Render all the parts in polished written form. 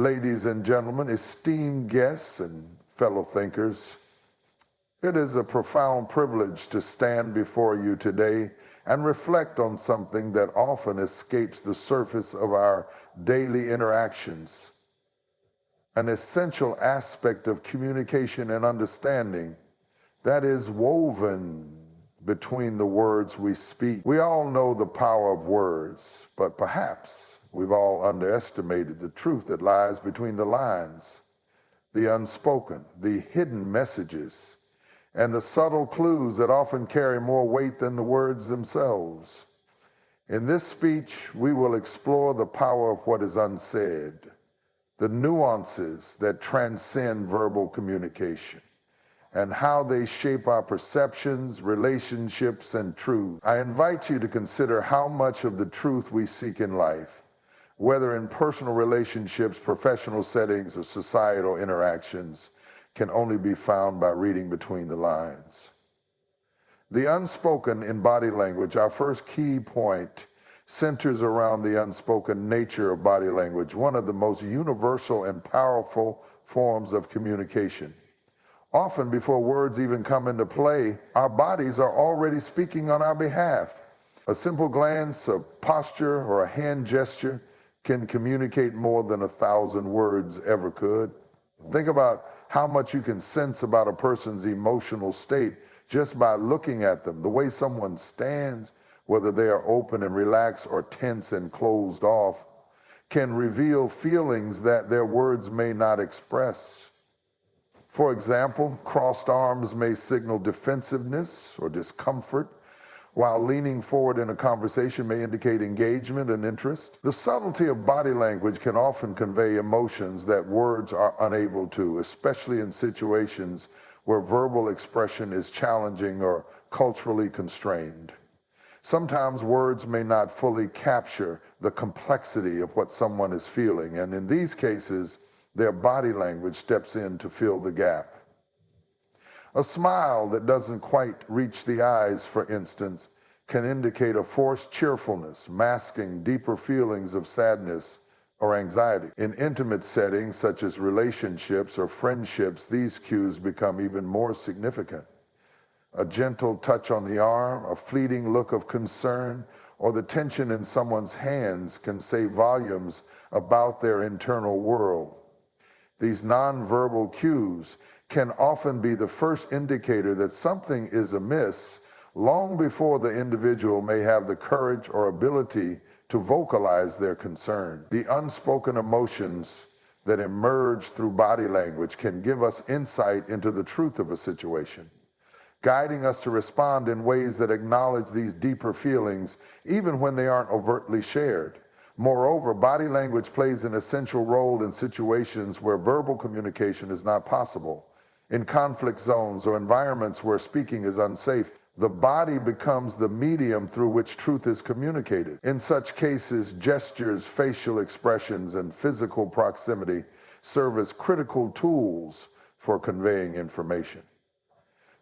ladies and gentlemen, esteemed guests and fellow thinkers, it is a profound privilege to stand before you today and reflect on something that often escapes the surface of our daily interactions, an essential aspect of communication and understanding that is woven between the words we speak. We all know the power of words, but perhaps we've all underestimated the truth that lies between the lines, the unspoken, the hidden messages, and the subtle clues that often carry more weight than the words themselves. In this speech, we will explore the power of what is unsaid, the nuances that transcend verbal communication, and how they shape our perceptions, relationships, and truth. I invite you to consider how much of the truth we seek in life, whether in personal relationships, professional settings, or societal interactions, can only be found by reading between the lines. The unspoken in body language, our first key point, centers around the unspoken nature of body language, one of the most universal and powerful forms of communication. Often before words even come into play, our bodies are already speaking on our behalf. A simple glance, a posture, or a hand gesture can communicate more than 1,000 words ever could. Think about how much you can sense about a person's emotional state just by looking at them. The way someone stands, whether they are open and relaxed or tense and closed off, can reveal feelings that their words may not express. For example, crossed arms may signal defensiveness or discomfort, while leaning forward in a conversation may indicate engagement and interest. The subtlety of body language can often convey emotions that words are unable to, especially in situations where verbal expression is challenging or culturally constrained. Sometimes words may not fully capture the complexity of what someone is feeling, and in these cases, their body language steps in to fill the gap. A smile that doesn't quite reach the eyes, for instance, can indicate a forced cheerfulness, masking deeper feelings of sadness or anxiety. In intimate settings, such as relationships or friendships, these cues become even more significant. A gentle touch on the arm, a fleeting look of concern, or the tension in someone's hands can say volumes about their internal world. These nonverbal cues can often be the first indicator that something is amiss long before the individual may have the courage or ability to vocalize their concern. The unspoken emotions that emerge through body language can give us insight into the truth of a situation, guiding us to respond in ways that acknowledge these deeper feelings even when they aren't overtly shared. Moreover, body language plays an essential role in situations where verbal communication is not possible. In conflict zones or environments where speaking is unsafe, the body becomes the medium through which truth is communicated. In such cases, gestures, facial expressions, and physical proximity serve as critical tools for conveying information.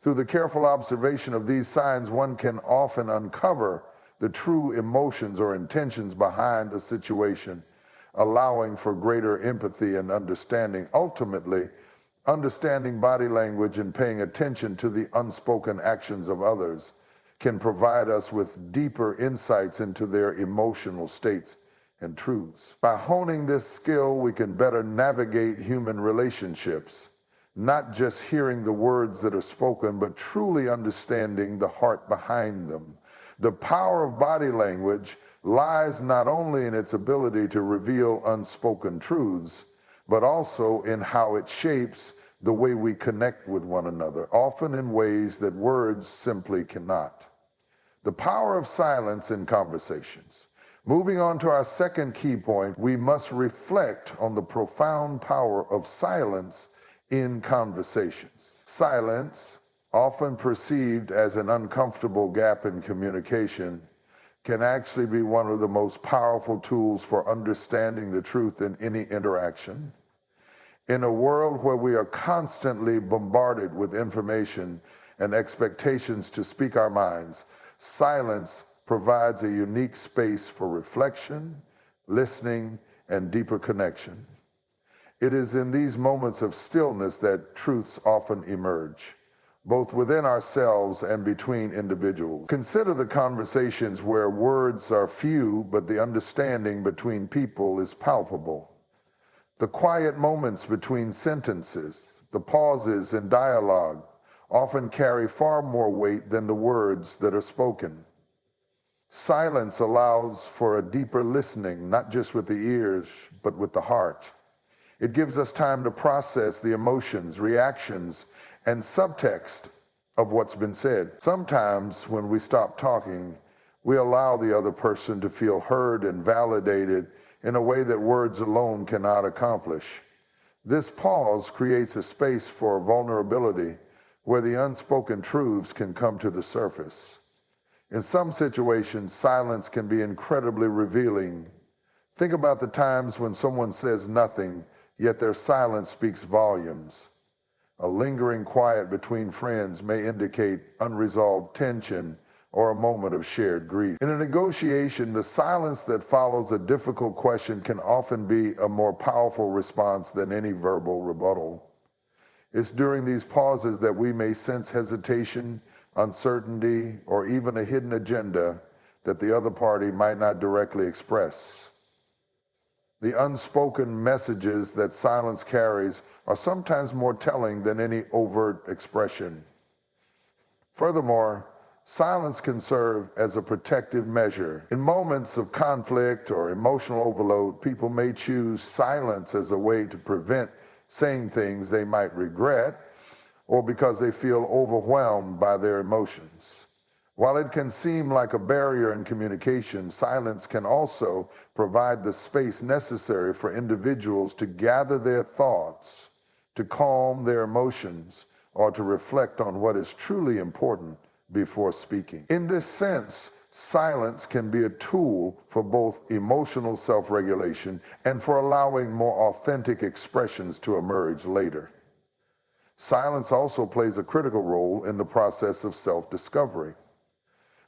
Through the careful observation of these signs, one can often uncover the true emotions or intentions behind a situation, allowing for greater empathy and understanding. Ultimately, understanding body language and paying attention to the unspoken actions of others can provide us with deeper insights into their emotional states and truths. By honing this skill, we can better navigate human relationships, not just hearing the words that are spoken, but truly understanding the heart behind them. The power of body language lies not only in its ability to reveal unspoken truths, but also in how it shapes the way we connect with one another, often in ways that words simply cannot. The power of silence in conversations. Moving on to our second key point, we must reflect on the profound power of silence in conversations. Silence, often perceived as an uncomfortable gap in communication, can actually be one of the most powerful tools for understanding the truth in any interaction. In a world where we are constantly bombarded with information and expectations to speak our minds, silence provides a unique space for reflection, listening, and deeper connection. It is in these moments of stillness that truths often emerge, both within ourselves and between individuals. Consider the conversations where words are few, but the understanding between people is palpable. The quiet moments between sentences, the pauses in dialogue, often carry far more weight than the words that are spoken. Silence allows for a deeper listening, not just with the ears, but with the heart. It gives us time to process the emotions, reactions, and subtext of what's been said. Sometimes when we stop talking, we allow the other person to feel heard and validated in a way that words alone cannot accomplish. This pause creates a space for vulnerability where the unspoken truths can come to the surface. In some situations, silence can be incredibly revealing. Think about the times when someone says nothing, yet their silence speaks volumes. A lingering quiet between friends may indicate unresolved tension or a moment of shared grief. In a negotiation, the silence that follows a difficult question can often be a more powerful response than any verbal rebuttal. It's during these pauses that we may sense hesitation, uncertainty, or even a hidden agenda that the other party might not directly express. The unspoken messages that silence carries are sometimes more telling than any overt expression. Furthermore, silence can serve as a protective measure. In moments of conflict or emotional overload, people may choose silence as a way to prevent saying things they might regret or because they feel overwhelmed by their emotions. While it can seem like a barrier in communication, silence can also provide the space necessary for individuals to gather their thoughts, to calm their emotions, or to reflect on what is truly important before speaking. In this sense, silence can be a tool for both emotional self-regulation and for allowing more authentic expressions to emerge later. Silence also plays a critical role in the process of self-discovery.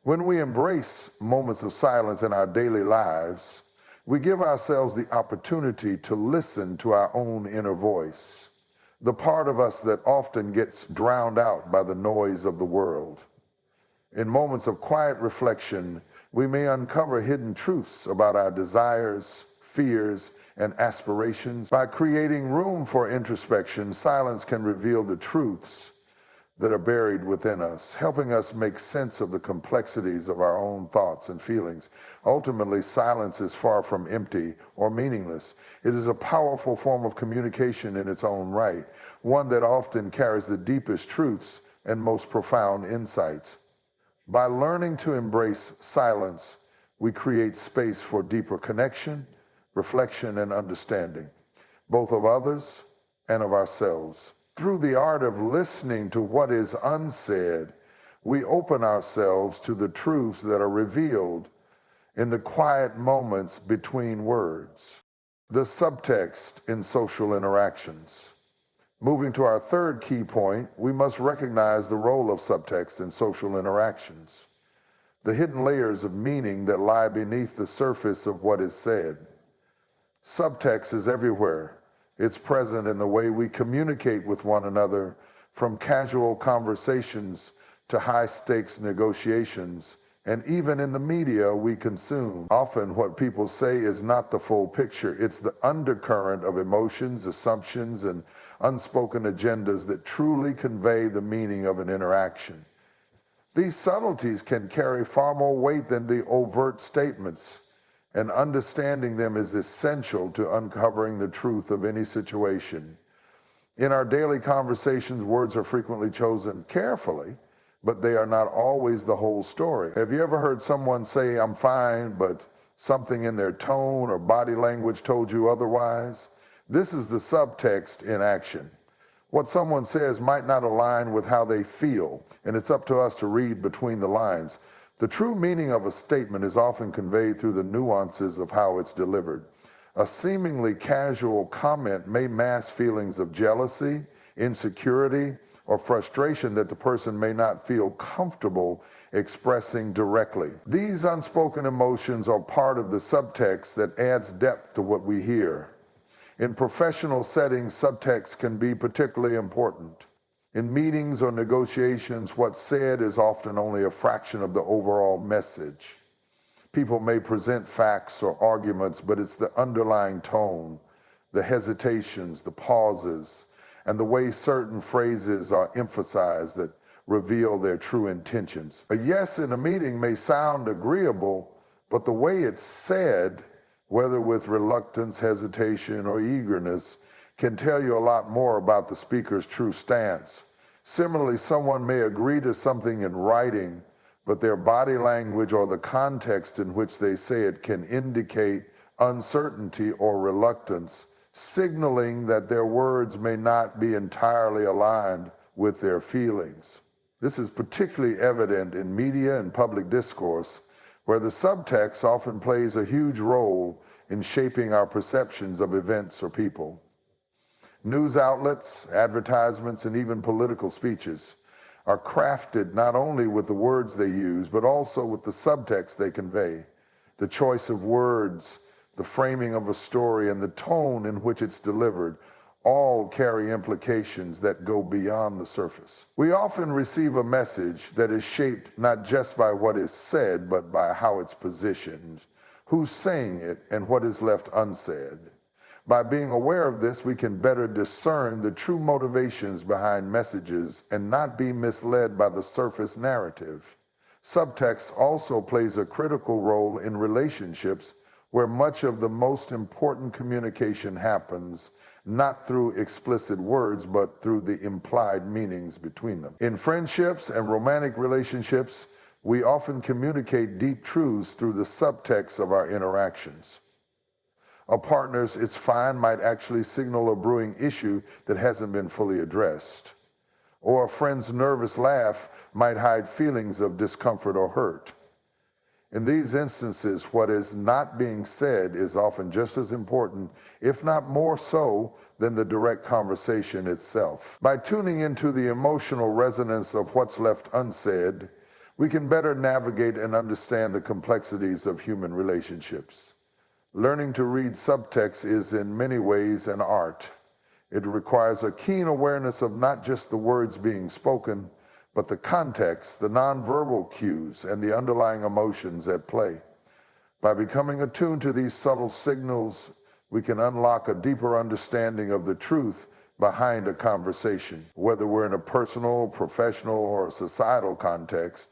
When we embrace moments of silence in our daily lives, we give ourselves the opportunity to listen to our own inner voice, the part of us that often gets drowned out by the noise of the world. In moments of quiet reflection, we may uncover hidden truths about our desires, fears, and aspirations. By creating room for introspection, silence can reveal the truths that are buried within us, helping us make sense of the complexities of our own thoughts and feelings. Ultimately, silence is far from empty or meaningless. It is a powerful form of communication in its own right, one that often carries the deepest truths and most profound insights. By learning to embrace silence, we create space for deeper connection, reflection, and understanding, both of others and of ourselves. Through the art of listening to what is unsaid, we open ourselves to the truths that are revealed in the quiet moments between words. The subtext in social interactions. Moving to our third key point, we must recognize the role of subtext in social interactions, the hidden layers of meaning that lie beneath the surface of what is said. Subtext is everywhere. It's present in the way we communicate with one another, from casual conversations to high-stakes negotiations, and even in the media we consume. Often what people say is not the full picture. It's the undercurrent of emotions, assumptions, and unspoken agendas that truly convey the meaning of an interaction. These subtleties can carry far more weight than the overt statements, and understanding them is essential to uncovering the truth of any situation. In our daily conversations, words are frequently chosen carefully, but they are not always the whole story. Have you ever heard someone say, "I'm fine," but something in their tone or body language told you otherwise? This is the subtext in action. What someone says might not align with how they feel, and it's up to us to read between the lines. The true meaning of a statement is often conveyed through the nuances of how it's delivered. A seemingly casual comment may mask feelings of jealousy, insecurity, or frustration that the person may not feel comfortable expressing directly. These unspoken emotions are part of the subtext that adds depth to what we hear. In professional settings, subtext can be particularly important. In meetings or negotiations, what's said is often only a fraction of the overall message. People may present facts or arguments, but it's the underlying tone, the hesitations, the pauses, and the way certain phrases are emphasized that reveal their true intentions. A yes in a meeting may sound agreeable, but the way it's said, whether with reluctance, hesitation, or eagerness, can tell you a lot more about the speaker's true stance. Similarly, someone may agree to something in writing, but their body language or the context in which they say it can indicate uncertainty or reluctance, signaling that their words may not be entirely aligned with their feelings. This is particularly evident in media and public discourse, where the subtext often plays a huge role in shaping our perceptions of events or people. News outlets, advertisements, and even political speeches are crafted not only with the words they use, but also with the subtext they convey. The choice of words, the framing of a story, and the tone in which it's delivered all carry implications that go beyond the surface. We often receive a message that is shaped not just by what is said, but by how it's positioned, who's saying it, and what is left unsaid. By being aware of this, we can better discern the true motivations behind messages and not be misled by the surface narrative. Subtext also plays a critical role in relationships where much of the most important communication happens not through explicit words, but through the implied meanings between them. In friendships and romantic relationships, we often communicate deep truths through the subtext of our interactions. A partner's "it's fine" might actually signal a brewing issue that hasn't been fully addressed. Or a friend's nervous laugh might hide feelings of discomfort or hurt. In these instances, what is not being said is often just as important, if not more so, than the direct conversation itself. By tuning into the emotional resonance of what's left unsaid, we can better navigate and understand the complexities of human relationships. Learning to read subtext is in many ways an art. It requires a keen awareness of not just the words being spoken, but the context, the nonverbal cues, and the underlying emotions at play. By becoming attuned to these subtle signals, we can unlock a deeper understanding of the truth behind a conversation. Whether we're in a personal, professional, or societal context,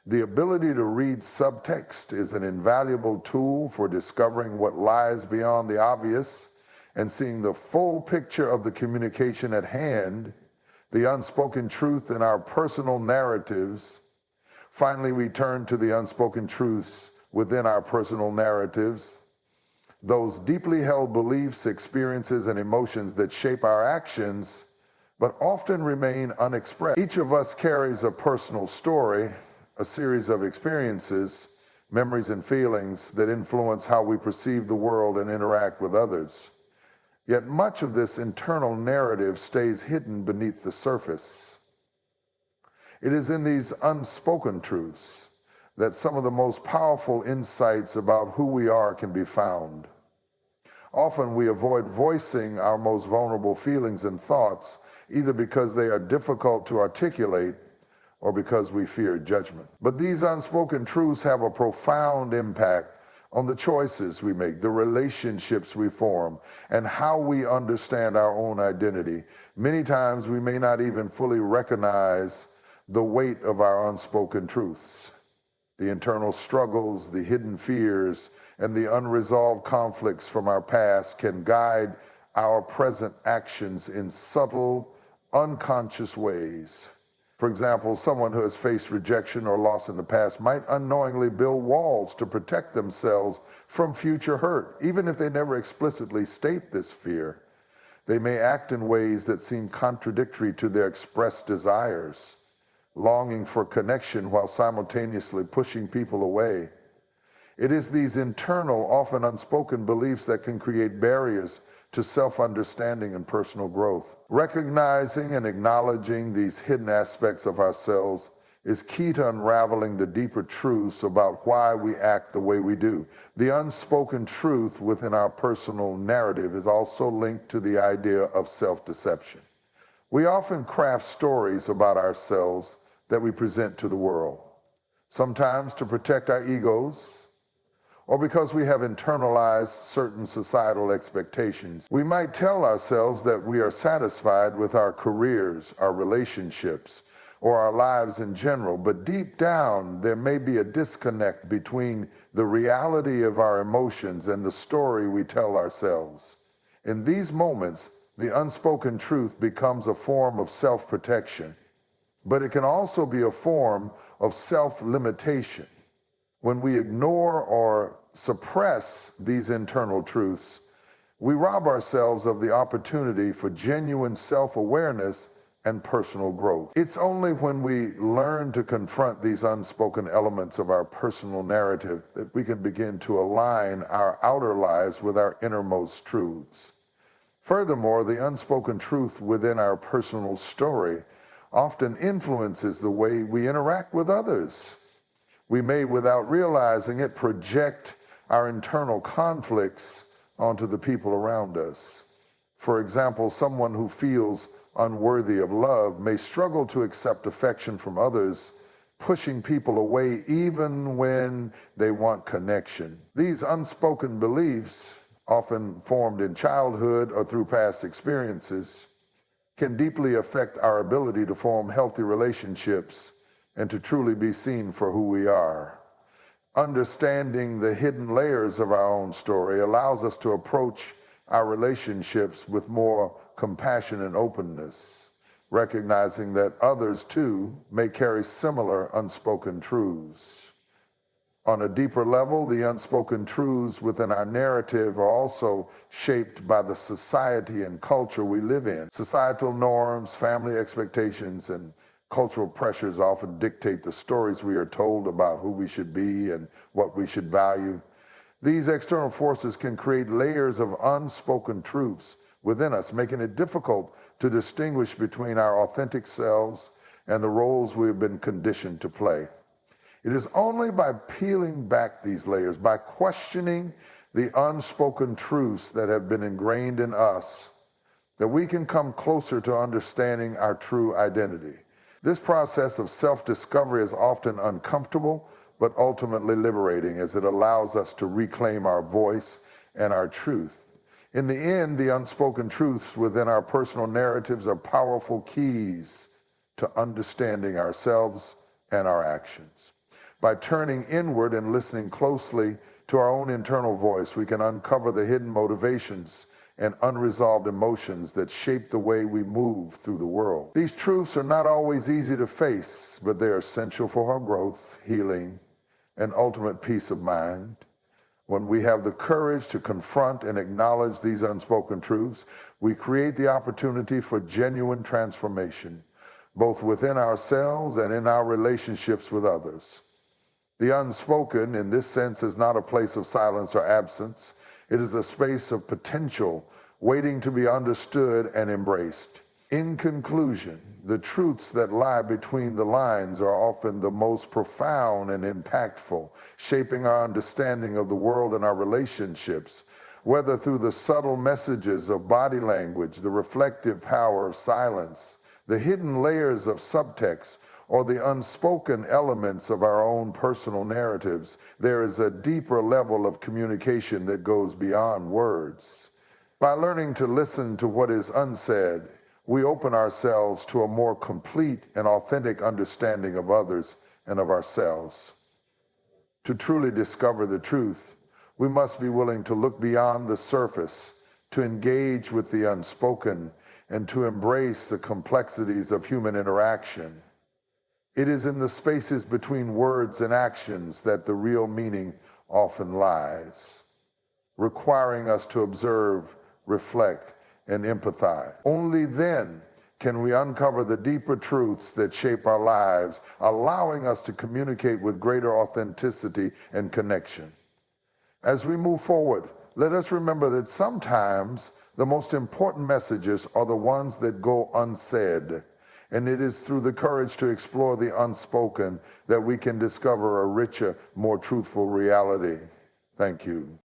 the ability to read subtext is an invaluable tool for discovering what lies beyond the obvious and seeing the full picture of the communication at hand, the unspoken truth in our personal narratives. Finally, we turn to the unspoken truths within our personal narratives, those deeply held beliefs, experiences, and emotions that shape our actions, but often remain unexpressed. Each of us carries a personal story, a series of experiences, memories, and feelings that influence how we perceive the world and interact with others. Yet much of this internal narrative stays hidden beneath the surface. It is in these unspoken truths that some of the most powerful insights about who we are can be found. Often we avoid voicing our most vulnerable feelings and thoughts, either because they are difficult to articulate or because we fear judgment. But these unspoken truths have a profound impact on the choices we make, the relationships we form, and how we understand our own identity. Many times we may not even fully recognize the weight of our unspoken truths. The internal struggles, the hidden fears, and the unresolved conflicts from our past can guide our present actions in subtle, unconscious ways. For example, someone who has faced rejection or loss in the past might unknowingly build walls to protect themselves from future hurt. Even if they never explicitly state this fear, they may act in ways that seem contradictory to their expressed desires, longing for connection while simultaneously pushing people away. It is these internal, often unspoken beliefs that can create barriers to self-understanding and personal growth. Recognizing and acknowledging these hidden aspects of ourselves is key to unraveling the deeper truths about why we act the way we do. The unspoken truth within our personal narrative is also linked to the idea of self-deception. We often craft stories about ourselves that we present to the world, sometimes to protect our egos, or because we have internalized certain societal expectations. We might tell ourselves that we are satisfied with our careers, our relationships, or our lives in general, but deep down there may be a disconnect between the reality of our emotions and the story we tell ourselves. In these moments, the unspoken truth becomes a form of self-protection, but it can also be a form of self-limitation. When we ignore or suppress these internal truths, we rob ourselves of the opportunity for genuine self-awareness and personal growth. It's only when we learn to confront these unspoken elements of our personal narrative that we can begin to align our outer lives with our innermost truths. Furthermore, the unspoken truth within our personal story often influences the way we interact with others. We may, without realizing it, project our internal conflicts onto the people around us. For example, someone who feels unworthy of love may struggle to accept affection from others, pushing people away even when they want connection. These unspoken beliefs, often formed in childhood or through past experiences, can deeply affect our ability to form healthy relationships and to truly be seen for who we are. Understanding the hidden layers of our own story allows us to approach our relationships with more compassion and openness, recognizing that others too may carry similar unspoken truths. On a deeper level, the unspoken truths within our narrative are also shaped by the society and culture we live in. Societal norms, family expectations, and cultural pressures often dictate the stories we are told about who we should be and what we should value. These external forces can create layers of unspoken truths within us, making it difficult to distinguish between our authentic selves and the roles we've been conditioned to play. It is only by peeling back these layers, by questioning the unspoken truths that have been ingrained in us, that we can come closer to understanding our true identity. This process of self-discovery is often uncomfortable, but ultimately liberating, as it allows us to reclaim our voice and our truth. In the end, the unspoken truths within our personal narratives are powerful keys to understanding ourselves and our actions. By turning inward and listening closely to our own internal voice, we can uncover the hidden motivations and unresolved emotions that shape the way we move through the world. These truths are not always easy to face, but they are essential for our growth, healing, and ultimate peace of mind. When we have the courage to confront and acknowledge these unspoken truths, we create the opportunity for genuine transformation, both within ourselves and in our relationships with others. The unspoken, in this sense, is not a place of silence or absence. It is a space of potential, waiting to be understood and embraced. In conclusion, the truths that lie between the lines are often the most profound and impactful, shaping our understanding of the world and our relationships, whether through the subtle messages of body language, the reflective power of silence, the hidden layers of subtext, or the unspoken elements of our own personal narratives. There is a deeper level of communication that goes beyond words. By learning to listen to what is unsaid, we open ourselves to a more complete and authentic understanding of others and of ourselves. To truly discover the truth, we must be willing to look beyond the surface, to engage with the unspoken, and to embrace the complexities of human interaction. It is in the spaces between words and actions that the real meaning often lies, requiring us to observe, reflect, and empathize. Only then can we uncover the deeper truths that shape our lives, allowing us to communicate with greater authenticity and connection. As we move forward, let us remember that sometimes the most important messages are the ones that go unsaid, And it is through the courage to explore the unspoken that we can discover a richer, more truthful reality. Thank you.